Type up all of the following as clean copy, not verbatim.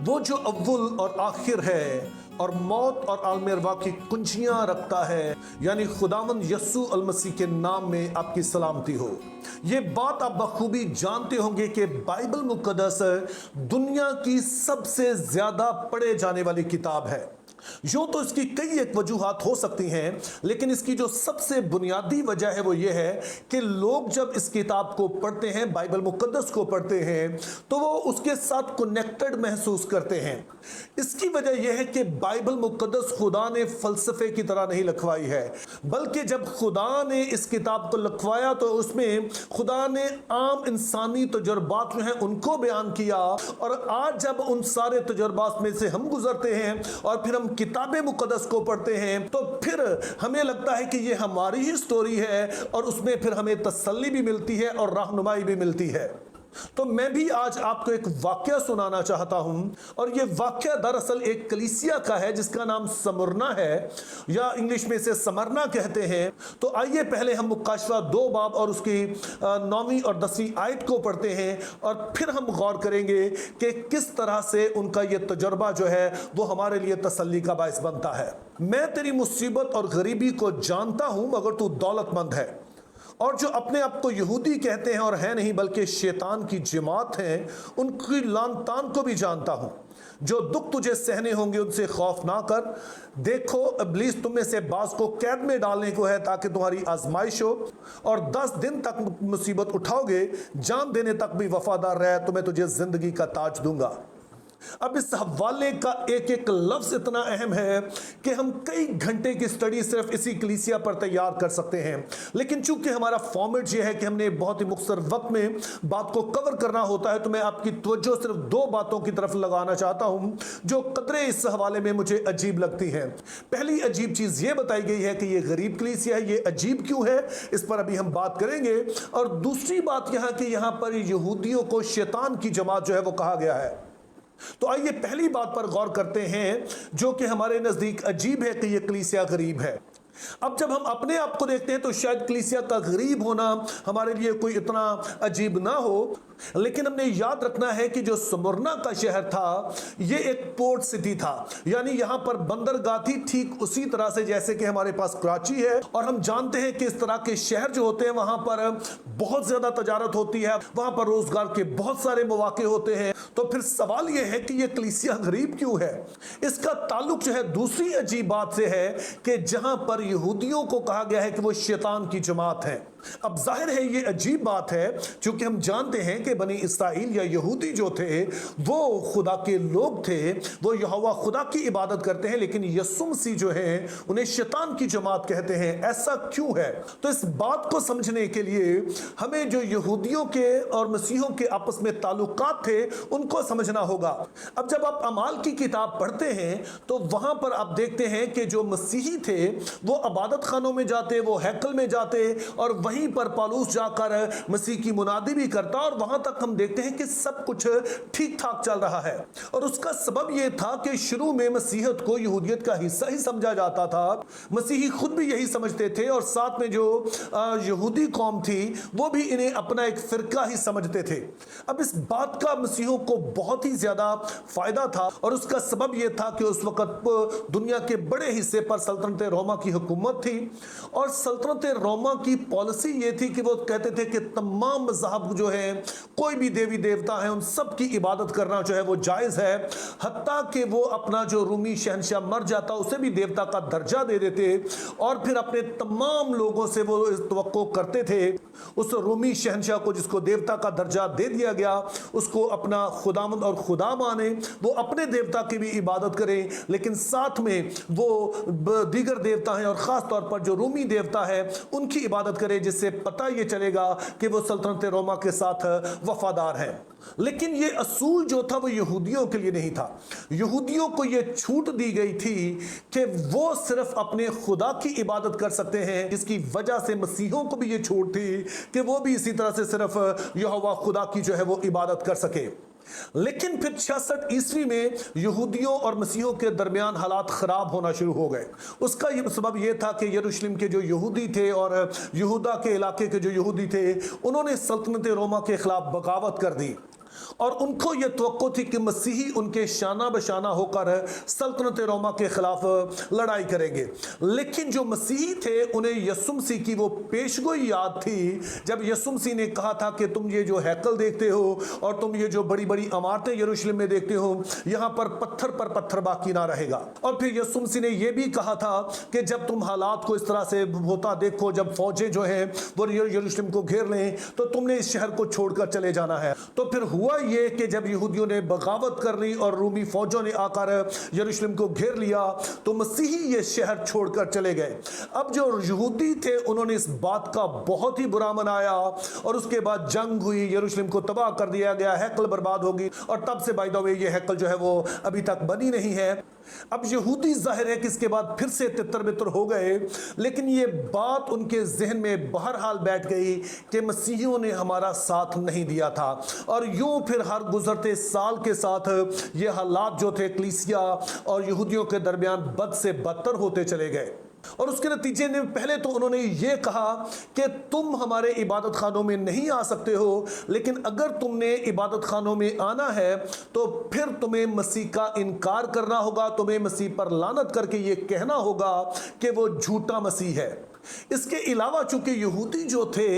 وہ جو اول اور آخر ہے اور موت اور عالم ارواح کی کنجیاں رکھتا ہے، یعنی خداوند یسوع المسیح کے نام میں آپ کی سلامتی ہو۔ یہ بات آپ بخوبی جانتے ہوں گے کہ بائبل مقدس دنیا کی سب سے زیادہ پڑھے جانے والی کتاب ہے۔ یوں تو اس کی کئی ایک وجوہات ہو سکتی ہیں، لیکن اس کی جو سب سے بنیادی وجہ ہے وہ یہ ہے کہ لوگ جب اس کتاب کو پڑھتے ہیں، بائبل مقدس کو پڑھتے ہیں، تو وہ اس کے ساتھ کنیکٹڈ محسوس کرتے ہیں۔ اس کی وجہ یہ ہے کہ بائبل مقدس خدا نے فلسفے کی طرح نہیں لکھوائی ہے، بلکہ جب خدا نے اس کتاب کو لکھوایا تو اس میں خدا نے عام انسانی تجربات جو ہیں ان کو بیان کیا، اور آج جب ان سارے تجربات میں سے ہم گزرتے ہیں اور پھر ہم کتاب مقدس کو پڑھتے ہیں تو پھر ہمیں لگتا ہے کہ یہ ہماری ہی سٹوری ہے، اور اس میں پھر ہمیں تسلی بھی ملتی ہے اور رہنمائی بھی ملتی ہے۔ تو میں بھی آج آپ کو ایک واقعہ سنانا چاہتا ہوں، اور یہ واقعہ دراصل ایک کلیسیا کا ہے جس کا نام سمرنا ہے، یا انگلش میں اسے سمرنا کہتے ہیں۔ تو آئیے پہلے ہم مکاشفہ 2 باب اور اس کی 9ویں اور 10ویں آیت کو پڑھتے ہیں، اور پھر ہم غور کریں گے کہ کس طرح سے ان کا یہ تجربہ جو ہے وہ ہمارے لیے تسلی کا باعث بنتا ہے۔ میں تیری مصیبت اور غریبی کو جانتا ہوں، مگر تو دولت مند ہے، اور جو اپنے آپ کو یہودی کہتے ہیں اور ہیں نہیں بلکہ شیطان کی جماعت ہیں، ان کی لان تان کو بھی جانتا ہوں۔ جو دکھ تجھے سہنے ہوں گے ان سے خوف نہ کر، دیکھو ابلیس تم میں سے بعض کو قید میں ڈالنے کو ہے تاکہ تمہاری آزمائش ہو، اور 10 دن تک مصیبت اٹھاؤ گے، جان دینے تک بھی وفادار رہ، تو میں تجھے زندگی کا تاج دوں گا۔ اب اس حوالے کا ایک ایک لفظ اتنا اہم ہے کہ ہم کئی گھنٹے کی سٹڈی صرف اسی کلیسیا پر تیار کر سکتے ہیں، لیکن چونکہ ہمارا فارمیٹ یہ ہے کہ ہم نے بہت ہی مختصر وقت میں بات کو کور کرنا ہوتا ہے، تو میں آپ کی توجہ صرف 2 باتوں کی طرف لگانا چاہتا ہوں جو قدرے اس حوالے میں مجھے عجیب لگتی ہیں۔ پہلی عجیب چیز یہ بتائی گئی ہے کہ یہ غریب کلیسیا ہے۔ یہ عجیب کیوں ہے اس پر ابھی ہم بات کریں گے، اور دوسری بات یہاں کہ یہاں پر یہودیوں کو شیطان کی جماعت جو ہے وہ کہا گیا ہے۔ تو آئیے پہلی بات پر غور کرتے ہیں جو کہ ہمارے نزدیک عجیب ہے کہ یہ کلیسیا غریب ہے۔ اب جب ہم اپنے آپ کو دیکھتے ہیں تو شاید کلیسیا کا غریب ہونا ہمارے لیے کوئی اتنا عجیب نہ ہو، لیکن ہم نے یاد رکھنا ہے کہ جو سمرنا کا شہر تھا یہ ایک پورٹ سٹی تھا، یعنی یہاں پر بندرگاہ تھی، ٹھیک اسی طرح سے جیسے کہ ہمارے پاس کراچی ہے، اور ہم جانتے ہیں کہ اس طرح کے شہر جو ہوتے ہیں وہاں پر بہت زیادہ تجارت ہوتی ہے، وہاں پر روزگار کے بہت سارے مواقع ہوتے ہیں۔ تو پھر سوال یہ ہے کہ یہ کلیسیا غریب کیوں ہے؟ اس کا تعلق جو ہے دوسری عجیب بات سے ہے کہ جہاں پر یہودیوں کو کہا گیا ہے کہ وہ شیطان کی جماعت ہے۔ اب ظاہر ہے یہ عجیب بات ہے چونکہ ہم جانتے ہیں کہ بنی اسرائیل یا یہودی جو تھے وہ خدا کے لوگ تھے، وہ یہوہ خدا کی عبادت کرتے ہیں، لیکن یسوع مسیح جو ہیں انہیں شیطان کی جماعت کہتے ہیں۔ ایسا کیوں ہے؟ تو اس بات کو سمجھنے کے لیے ہمیں جو یہودیوں کے اور مسیحوں کے آپس میں تعلقات تھے ان کو سمجھنا ہوگا۔ اب جب آپ اعمال کی کتاب پڑھتے ہیں تو وہاں پر آپ دیکھتے ہیں کہ جو مسیحی تھے وہ عبادت خانوں میں جاتے، وہ ہیکل میں جاتے، اور وہیں پر پالوس جا کر مسیح کی منادی بھی کرتا، اور وہاں تک ہم دیکھتے ہیں کہ سب کچھ ٹھیک ٹھاک چل رہا ہے۔ اور اس کا سبب یہ تھا کہ شروع میں مسیحیت کو یہودیت کا حصہ ہی سمجھا جاتا تھا، مسیحی خود بھی یہی سمجھتے تھے، اور ساتھ میں جو یہودی قوم تھی وہ بھی انہیں اپنا ایک فرقہ ہی سمجھتے تھے۔ اب اس بات کا مسیحوں کو بہت ہی زیادہ فائدہ تھا، اور اس کا سبب یہ تھا کہ اس وقت دنیا کے بڑے حصے پر سلطنت روما کی حکومت تھی، اور سلطنت روما کی پالیسی یہ تھی کہ وہ کہتے تھے کہ تمام مذہب جو ہیں، کوئی بھی دیوی دیوتا ہیں، ان سب کی عبادت کرنا جو ہے وہ جائز ہے، حتیٰ کہ وہ اپنا جو رومی شہنشاہ مر جاتا اسے بھی دیوتا کا درجہ دے دیتے، اور پھر اپنے تمام لوگوں سے وہ توقع کرتے تھے اس رومی شہنشاہ کو جس کو دیوتا کا درجہ دے دیا گیا اس کو اپنا خداوند اور خدا مانے، وہ اپنے دیوتا کی بھی عبادت کریں، لیکن ساتھ میں وہ دیگر دیوتا ہیں اور خاص طور پر جو رومی دیوتا ہے ان کی عبادت کرے، جس سے پتہ یہ چلے گا کہ وہ سلطنت روما کے ساتھ وفادار ہیں۔ لیکن یہ اصول جو تھا وہ یہودیوں کے لیے نہیں تھا۔ یہودیوں کو یہ چھوٹ دی گئی تھی کہ وہ صرف اپنے خدا کی عبادت کر سکتے ہیں، جس کی وجہ سے مسیحوں کو بھی یہ چھوٹ تھی کہ وہ بھی اسی طرح سے صرف یہوہ خدا کی جو ہے وہ عبادت کر سکے۔ لیکن پھر 66 عیسوی میں یہودیوں اور مسیحوں کے درمیان حالات خراب ہونا شروع ہو گئے۔ اس کا یہ سبب یہ تھا کہ یروشلم کے جو یہودی تھے اور یہودا کے علاقے کے جو یہودی تھے انہوں نے سلطنت روما کے خلاف بغاوت کر دی، اور ان کو یہ توقع تھی کہ مسیحی ان کے شانہ بشانہ ہو کر سلطنت روما کے خلاف لڑائی کریں گے، لیکن جو مسیحی تھے انہیں یسوع مسیح کی وہ پیشگوئی یاد تھی جب یسوع مسیح نے کہا تھا کہ تم یہ جو ہیکل دیکھتے ہو اور تم یہ جو بڑی بڑی عمارتیں یروشلم میں دیکھتے ہو، یہاں پر پتھر باقی نہ رہے گا۔ اور پھر یسوع مسیح نے یہ بھی کہا تھا کہ جب تم حالات کو اس طرح سے ہوتا دیکھو، جب فوجیں جو ہیں وہ یروشلم کو گھیر لیں تو تم نے اس شہر کو چھوڑ کر چلے جانا ہے۔ تو پھر ہوا یہ کہ جب یہودیوں نے بغاوت کر لی اور رومی فوجوں نے آ کر یروشلم کو گھیر لیا تو مسیحی یہ شہر چھوڑ کر چلے گئے۔ اب جو یہودی تھے انہوں نے اس بات کا بہت ہی برا منایا اور اس کے بعد جنگ ہوئی، یروشلم کو تباہ کر دیا گیا، ہیکل برباد ہوگی، اور تب سے بائی دا وے یہ ہیکل جو ہے وہ ابھی تک بنی نہیں ہے۔ اب یہودی ظاہر ہے کہ اس کے بعد پھر سے تتر بتر ہو گئے، لیکن یہ بات ان کے ذہن میں بہرحال بیٹھ گئی کہ مسیحیوں نے ہمارا ساتھ نہیں دیا تھا، اور یوں پھر ہر گزرتے سال کے ساتھ یہ حالات جو تھے کلیسیا اور یہودیوں کے درمیان بد سے بدتر ہوتے چلے گئے۔ اور اس کے نتیجے میں پہلے تو انہوں نے یہ کہا کہ تم ہمارے عبادت خانوں میں نہیں آ سکتے ہو، لیکن اگر تم نے عبادت خانوں میں آنا ہے تو پھر تمہیں مسیح کا انکار کرنا ہوگا، تمہیں مسیح پر لعنت کر کے یہ کہنا ہوگا کہ وہ جھوٹا مسیح ہے۔ اس کے علاوہ چونکہ یہودی جو تھے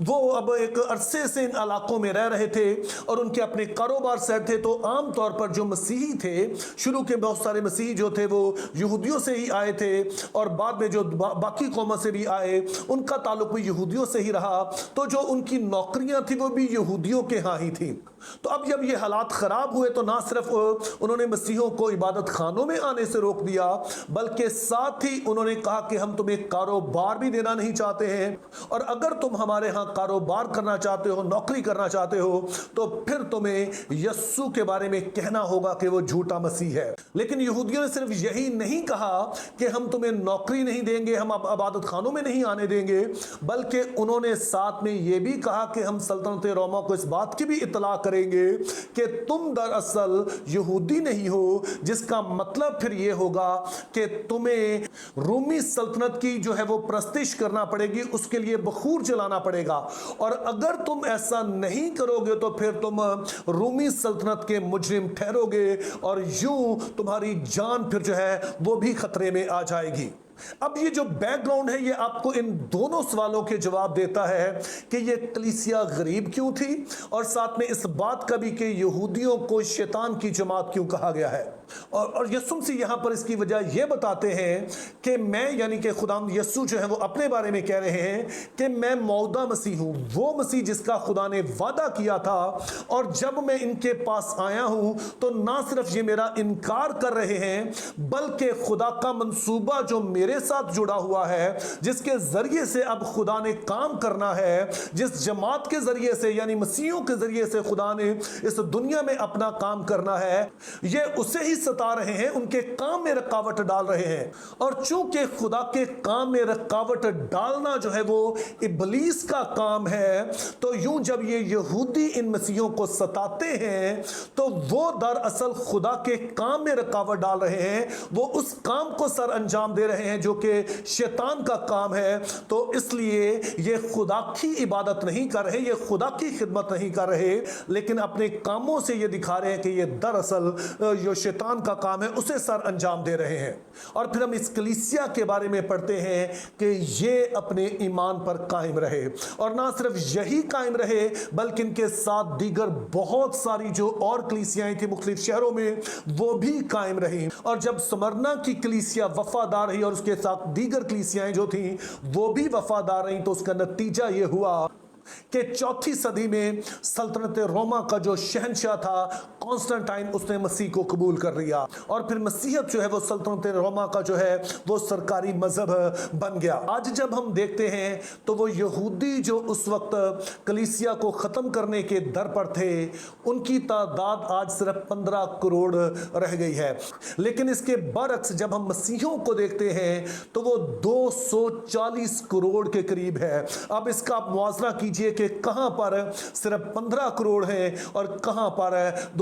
وہ اب ایک عرصے سے ان علاقوں میں رہ رہے تھے اور ان کے اپنے کاروبار سیٹ تھے، تو عام طور پر جو مسیحی تھے، شروع کے بہت سارے مسیحی جو تھے وہ یہودیوں سے ہی آئے تھے، اور بعد میں جو باقی قوموں سے بھی آئے ان کا تعلق بھی یہودیوں سے ہی رہا، تو جو ان کی نوکریاں تھیں وہ بھی یہودیوں کے ہاں ہی تھیں۔ تو اب جب یہ حالات خراب ہوئے تو نہ صرف انہوں نے مسیحیوں کو عبادت خانوں میں آنے سے روک دیا، بلکہ ساتھ ہی انہوں نے کہا کہ ہم تمہیں کاروبار بھی دینا نہیں چاہتے ہیں، اور اگر تم ہمارے ہاں کاروبار کرنا چاہتے ہو، نوکری کرنا چاہتے ہو، تو پھر تمہیں یسوع کے بارے میں کہنا ہوگا کہ وہ جھوٹا مسیح ہے۔ لیکن یہودیوں نے صرف یہی نہیں کہا کہ ہم تمہیں نوکری نہیں دیں گے، ہم عبادت خانوں میں نہیں آنے دیں گے، بلکہ انہوں نے ساتھ میں یہ بھی کہا کہ ہم سلطنت روما کو اس بات کی بھی اطلاع کریں گے کہ تم دراصل یہودی نہیں ہو، جس کا مطلب پھر یہ ہوگا کہ تمہیں رومی سلطنت کی جو ہے وہ پرستش کرنا پڑے گی، اس کے لیے بخور جلانا پڑے گا، اور اگر تم ایسا نہیں کرو گے تو پھر تم رومی سلطنت کے مجرم ٹھہرو گے، اور یوں تمہاری جان پھر جو ہے وہ بھی خطرے میں آ جائے گی۔ اب یہ جو بیک گراؤنڈ ہے یہ آپ کو ان دونوں سوالوں کے جواب دیتا ہے کہ یہ کلیسیا غریب کیوں تھی، اور ساتھ میں اس بات کا بھی کہ یہودیوں کو شیطان کی جماعت کیوں کہا گیا ہے۔ اور یسوع مسیح یہاں پر اس کی وجہ یہ بتاتے ہیں کہ میں، یعنی کہ خداوند یسوع جو ہے وہ اپنے بارے میں کہہ رہے ہیں کہ میں موعودہ مسیح ہوں، وہ مسیح جس کا خدا نے وعدہ کیا تھا، اور جب میں ان کے پاس آیا ہوں تو نہ صرف یہ میرا انکار کر رہے ہیں، بلکہ خدا کا منصوبہ جو میرے ساتھ جڑا ہوا ہے، جس کے ذریعے سے اب خدا نے کام کرنا ہے، جس جماعت کے ذریعے سے یعنی مسیحیوں کے ذریعے سے خدا نے اس دنیا میں اپنا کام کرنا ہے، یہ اسے ہی ستا رہے ہیں، ان کے کام میں رکاوٹ ڈال رہے ہیں۔ اور چونکہ خدا کے کام میں رکاوٹ ڈالنا جو ہے وہ ابلیس کا کام ہے، تو یوں جب یہ یہودی ان مسیحیوں کو ستاتے ہیں تو وہ دراصل خدا کے کام میں رکاوٹ ڈال رہے ہیں، وہ اس کام کو سر انجام دے رہے ہیں جو کہ شیطان کا کام ہے۔ تو اس لیے یہ خدا کی عبادت نہیں کر رہے، یہ خدا کی خدمت نہیں کر رہے، لیکن اپنے کاموں سے یہ دکھا رہے ہیں کہ یہ دراصل جو شیطان کا کام ہے اسے سر انجام دے رہے ہیں۔ اور پھر ہم اس کلیسیا کے بارے میں پڑھتے ہیں کہ یہ اپنے ایمان پر قائم رہے، اور نہ صرف یہی قائم رہے بلکہ ان کے ساتھ دیگر بہت ساری جو اور کلیسیاں تھیں مختلف شہروں میں وہ بھی قائم رہیں۔ اور جب سمرنا کی کلیسیا وفادار رہی اور اس کے ساتھ دیگر کلیسیاں جو تھیں وہ بھی وفادار رہیں، تو اس کا نتیجہ یہ ہوا کہ چوتھی صدی میں سلطنت روما کا جو شہنشاہ تھا کانسٹنٹائن، اس نے مسیح کو قبول کر لیا، اور پھر مسیحیت جو ہے وہ سلطنت روما کا جو ہے وہ سرکاری مذہب بن گیا۔ آج جب ہم دیکھتے ہیں تو وہ یہودی جو اس وقت کلیسیا کو ختم کرنے کے در پر تھے، ان کی تعداد آج صرف 15 کروڑ رہ گئی ہے، لیکن اس کے برعکس جب ہم مسیحیوں کو دیکھتے ہیں تو وہ 240 کروڑ کے قریب ہے۔ اب اس کا آپ موازنہ کیجئے کہ کہاں پر صرف 15 کروڑ ہیں اور کہاں پر